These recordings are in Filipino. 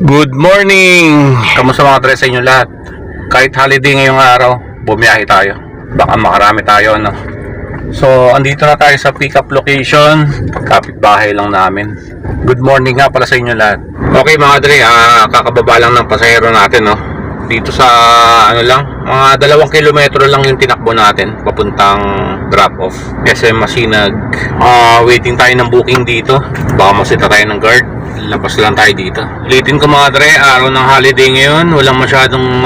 Good morning! Kamusta mga dre sa inyo lahat? Kahit holiday ngayong araw, bumiyahe tayo. Baka makarami tayo, no? So, andito na tayo sa pick up location. Kapitbahay lang namin. Good morning nga pala sa inyo lahat. Okay mga dre, kakababa lang ng pasahero natin, no? Dito sa, mga 2 kilometro lang yung tinakbo natin papuntang drop-off. SM Masinag. Waiting tayo ng booking dito. Baka masita tayo ng guard. Labas lang tayo dito. Ulitin ko mga dre, araw ng holiday ngayon. Walang masyadong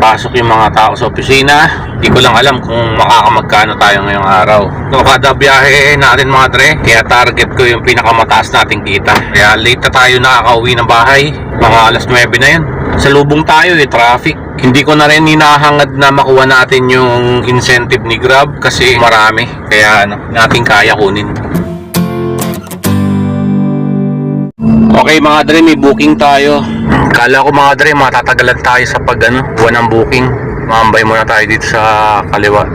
pasok yung mga tao sa opisina. Hindi ko lang alam kung makakamagkano tayo ngayong araw. So kada biyahe natin mga dre, kaya target ko yung pinakamataas nating kita. Kaya late na tayo nakakauwi ng bahay. Mga alas 9 na yan. Sa lubong tayo traffic. Hindi ko na rin hinahangad na makuha natin yung incentive ni Grab kasi marami. Kaya natin kaya kunin. Okay mga dre, may booking tayo. Kala ko mga dre, matatagalan tayo sa buwan ng booking. Maambay muna tayo dito sa kaliwa.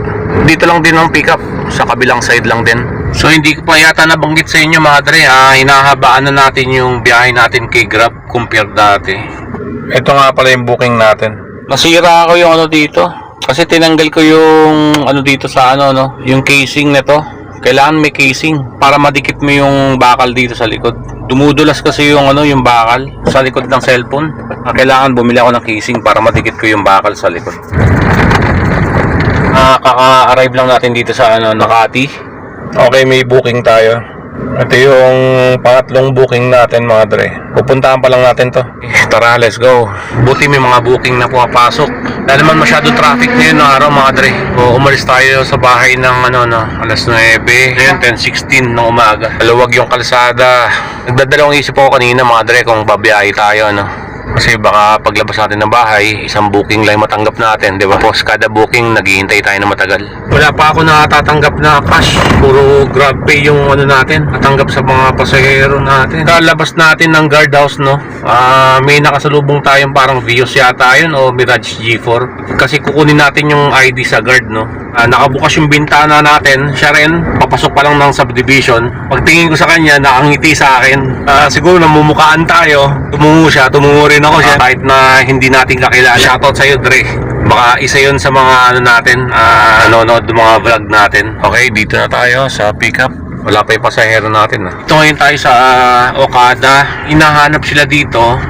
Dito lang din ang pick up, sa kabilang side lang din. So hindi ko pa yata nabanggit sa inyo mga dre, hinahabaan na natin yung biyahe natin kay Grab compare dati. Ito nga pala yung booking natin. Nasira ako yung dito. Kasi tinanggal ko yung dito sa yung casing nito. Kailangan may casing para madikit mo yung bakal dito sa likod. Dumudulas kasi yung yung bakal sa likod ng cellphone. Kailangan bumili ako ng casing para madikit ko yung bakal sa likod. Kaka-arrive lang natin dito sa Makati. Okay, may booking tayo. Ito yung pangatlong booking natin mga dre. Pupuntahan pa lang natin to. Tara, let's go. Buti may mga booking na pumapasok. Dahil naman masyado traffic ngayon na araw mga dre. Umalis tayo sa bahay ng alas 9. Ngayon 10:16 ng umaga. Maluwag yung kalsada. Nagdadalawang isip ako kanina mga dre kung babiyahe tayo Kasi baka paglabas natin ng bahay, isang booking lang matanggap natin, di ba? Tapos kada booking, naghihintay tayo na matagal. Wala pa ako natatanggap na cash. Puro Grab Pay yung natin. Natanggap sa mga pasahero natin. Kalabas natin ng guardhouse, may nakasalubong tayong parang Vios yata yun o Mirage G4. Kasi kukunin natin yung ID sa guard, nakabukas yung bintana natin. Siya rin, papasok pa lang ng subdivision. Pagtingin ko sa kanya, nakangiti sa akin. Siguro namumukaan tayo. Tumungo rin ako siya. Kahit na hindi natin kakilala. Shoutout sa'yo, Dre. Baka isa yun sa mga natin, nanonood ng mga vlog natin. Okay, dito na tayo sa pickup. Wala pa yung pasahero natin. Ito ngayon tayo sa Okada. Hinahanap sila dito.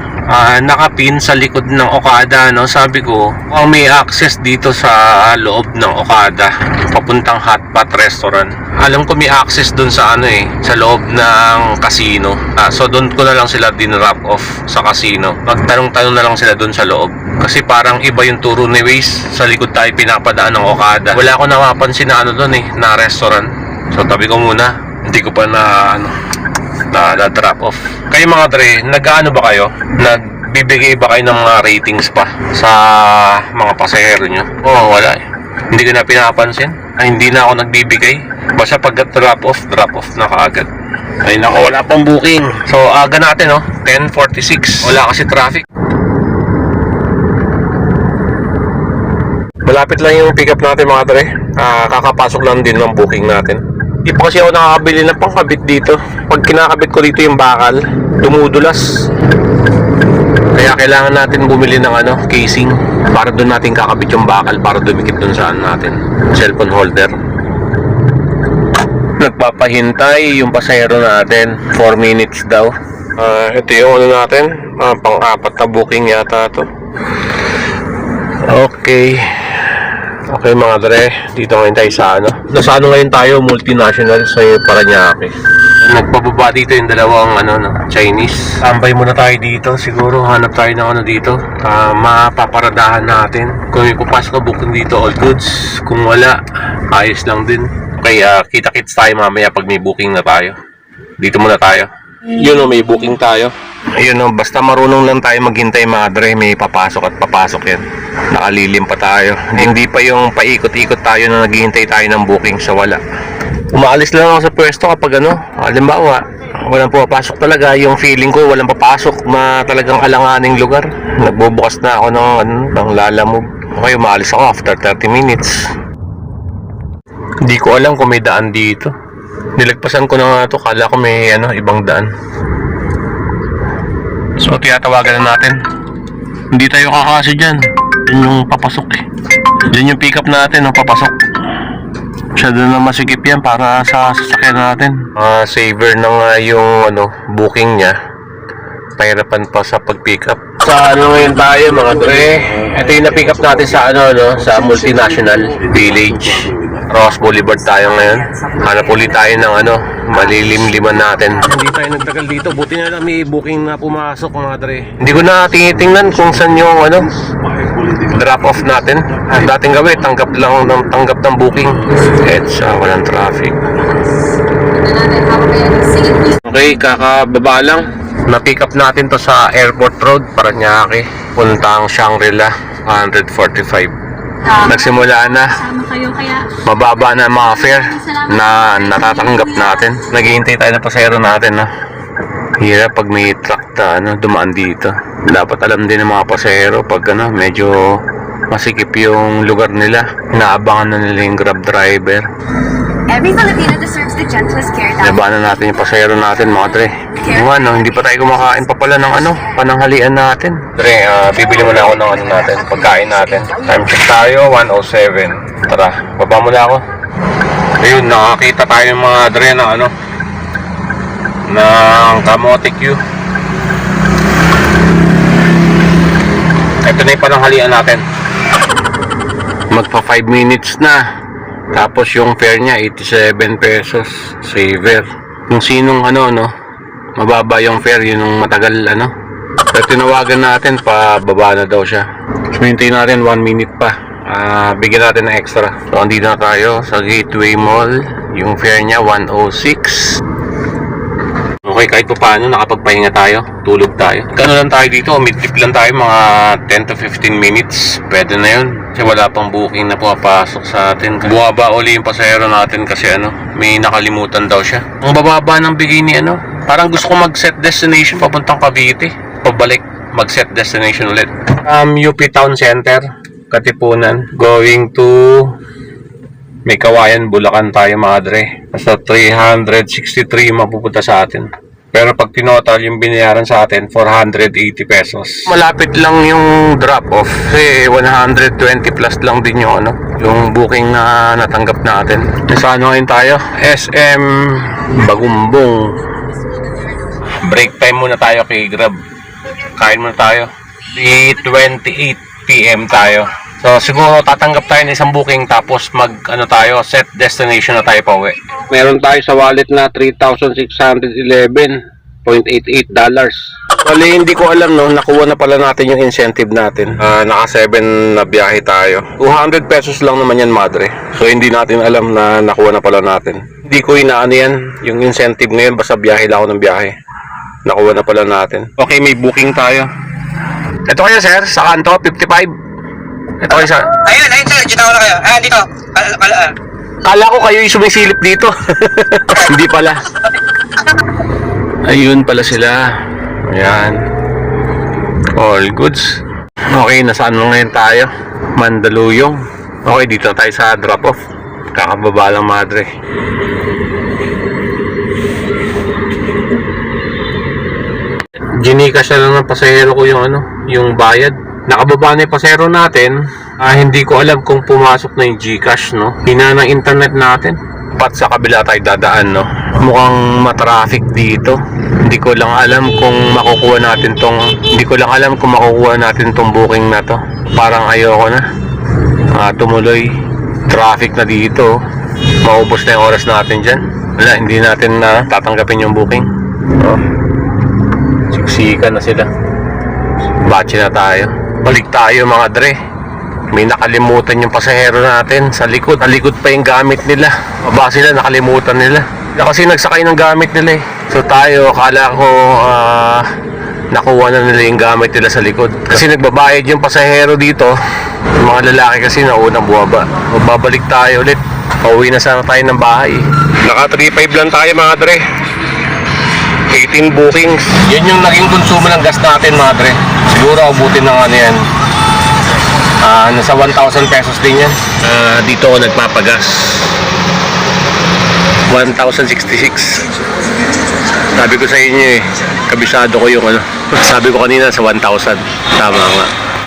Nakapin sa likod ng Okada, sabi ko kung may access dito sa loob ng Okada papuntang Hotpot Restaurant. Alam ko may access dun sa sa loob ng casino. So doon ko na lang sila din-drop off sa casino. Magtanong-tanong na lang sila dun sa loob kasi parang iba yung turo ni Waze. Sa likod tayo pinapadaan ng Okada. Wala ako napapansin na dun na restaurant. So tabi ko muna, hindi ko pa na drop off. Kayo mga dre, nag-ano ba kayo? Nagbibigay ba kayo ng mga ratings pa sa mga pasahero nyo? Wala Hindi ko na pinapansin. Hindi na ako nagbibigay. Basta pag drop off na kaagad. Ay nako, wala pang booking. So aga natin 10:46. Wala kasi traffic. Malapit lang yung pick up natin mga dre. Kakapasok lang din ng booking natin. Hindi pa kasi ako nakakabili ng pangkabit dito. Pag kinakabit ko dito yung bakal, dumudulas. Kaya kailangan natin bumili ng casing para doon natin kakabit yung bakal para dumikit doon saan natin. Cellphone holder. Nagpapahintay yung pasahero natin. 4 minutes daw. Ito yung natin. Pang-4 na booking yata to. Okay mga dre, dito ngayon tayo sa nasa ngayon tayo, multinational sa Paranaque. Nagpababa dito yung dalawang Chinese. Tambay muna tayo dito, siguro hanap tayo ng dito. Mapaparadahan natin. Kung may papasok na booking dito, all goods. Kung wala, ayos lang din. Okay, kita-kits tayo mamaya pag may booking na tayo. Dito muna tayo. Yun may booking tayo. Ayun basta marunong lang tayo maghintay mga dre, may papasok at papasok yan. Nakalilim pa tayo. Hindi pa yung paikot-ikot tayo na naghihintay tayo ng booking sa wala. Umaalis lang ako sa pwesto kapag halimbawa, walang pumapasok talaga. Yung feeling ko walang papasok na talagang alanganing lugar. Nagbubukas na ako ng lalamove. Okay, umaalis ako after 30 minutes. Hindi ko alam kung may daan dito. Nilagpasan ko na nga ito, kala ko may ibang daan. So tiyatawagan na natin. Hindi tayo kakasi dyan. Yun yung papasok eh. Diyan yung pick up natin, papasok. Masyado na masikip yan para sa sasakyan natin. Saver na nga yung booking niya. Pahirapan pa sa pag-pick up. Sa ngayon tayo mga dre. Ito yung na-pick up natin sa sa Multinational Village. Ross Boulevard tayo ngayon. Hanap ulit tayo ng malilim-liman natin. Hindi tayo nagtagal dito. Buti na lang may booking na pumasok mga dre. Hindi ko na tinitingnan kung saan yung drop off natin. Ang dating gawin, tanggap ng booking. Walang traffic. Okay, kakababa lang. Na-pick up natin to sa Airport Road, Parañaque. Puntang Shangri-La, 145. Nagsimula na. Mababa na ang mga fare na natatanggap natin. Naghihintay tayo ng pasahero natin. Hirap pag may truck na dumaan dito. Dapat alam din ng mga pasahero pag medyo masikip yung lugar nila. Inaabangan na nila yung Grab driver. Every Filipino deserves the gentlest care. Nabanan natin yung pasahero natin mga dre. Yung hindi pa tayo kumakain pa pala ng pananghalian natin. Dre, bibili muna ako ng natin, pagkain natin. Time check tayo, 1:07. Tara, baba muna ako. Ayun, nakakita tayo ng mga dre ng ng Kamote Q. Ito na yung pananghalian natin. Magpa 5 minutes na. Tapos yung fare niya 87 pesos. Saver. Kung sinong mababa yung fare, yun yung matagal Pero tinawagan natin, pababa na daw siya. So hintayin natin 1 minute pa. Bigyan natin ng extra. So andito na tayo sa Gateway Mall. Yung fare niya 106. Okay, kahit pa paano nakapagpahinga tayo, tulog tayo. Gano'n lang tayo dito, mid-trip lang tayo, mga 10 to 15 minutes. Pwede na yun. Kasi wala pang booking na pumapasok sa atin. Buwaba uli yung pasahero natin kasi may nakalimutan daw siya. Ang bababa ng bigay ni parang gusto ko mag-set destination papuntang Cavite. Pabalik, mag-set destination ulit. UP Town Center, Katipunan. Going to May Kawayan, Bulacan tayo mga dre. Basta 363 mapupunta sa atin. Pero pag tinotal yung binayaran sa atin, 480 pesos. Malapit lang yung drop-off. Kasi 120 plus lang din yung yung booking na natanggap natin. Sa ngayon tayo? SM Bagumbong. Break time muna tayo kay Grab. Kain muna tayo. 3:28 PM tayo. So siguro tatanggap tayo ng isang booking tapos tayo, set destination na tayo pauwi. Meron tayo sa wallet na $3,611.88. Wala, hindi ko alam nakuha na pala natin yung incentive natin. Naka 7 na biyahe tayo. 200 pesos lang naman yan madre. So hindi natin alam na nakuha na pala natin. Hindi ko inaano yan, yung incentive ngayon, basta biyahe lang ako ng biyahe. Nakuha na pala natin. Okay, may booking tayo. Ito kayo sir, sa kanto, 55. Ito kayo sir. Ayun sir, dito na kayo. Dito. Kala ko kayo yung sumisilip dito. Hindi pala. Ayun pala sila. Ayan. All goods. Okay, nasaan lang ngayon tayo? Mandaluyong. Okay, dito tayo sa drop-off. Kakababa lang madre. Ginikas na lang ng pasahero ko yung yung bayad. Nakababa na yung pasahero natin. Hindi ko alam kung pumasok na yung GCash, Hina ng internet natin. Pat sa kabila tayo dadaan, Mukhang matraffic dito. Hindi ko lang alam kung makukuha natin tong booking na to. Parang ayoko na. Tumuloy. Traffic na dito. Maubos na yung oras natin dyan. Wala, hindi natin na tatanggapin yung booking. Siksikan na sila. Batch na tayo. Balik tayo mga dre. May nakalimutan yung pasahero natin sa likod. Sa likod pa yung gamit nila. Baba sila, nakalimutan nila. Kasi nagsakay ng gamit nila So tayo, akala ko nakuha na nila yung gamit nila sa likod. Kasi nagbabayad yung pasahero dito. Yung mga lalaki kasi naunang buwaba. Babalik tayo ulit. Pauwi na sana tayo ng bahay. Naka 3.5 lang tayo mga dre. 18 bookings. Yan yung naging konsumo ng gas natin mga dre. Siguro abutin ng yan. Nasa 1,000 pesos din yan. Dito ako nagpapagas. 1,066. Sabi ko sa inyo kabisado ko yung Sabi ko kanina sa 1,000. Tama nga.